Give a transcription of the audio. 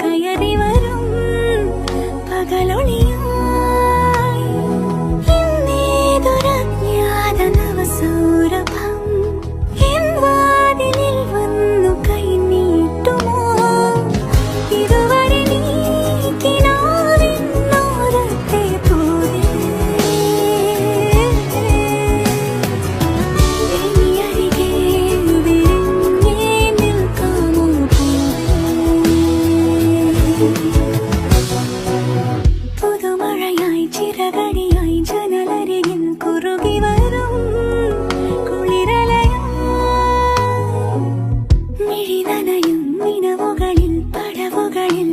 കയറി വരും പകലൊളിയായി ഇന്നേതൊരജ്ഞാത നവസൗരഭം എൻ വാതിലിൽ വന്നു കൈ നീട്ടുമോ ഇതുവരെ നീ കിനാവിനോരത്തെ പോലെ എനിയരികെ വിരിഞ്ഞേ നിൽക്കാമോ പുതുമഴയായി ചിറകടിയായി ജനലരികിൽ കുറുകി വരും കുളിരലയായി മിഴി നനയും നിലവുകളിൽ പടവുകളിൽ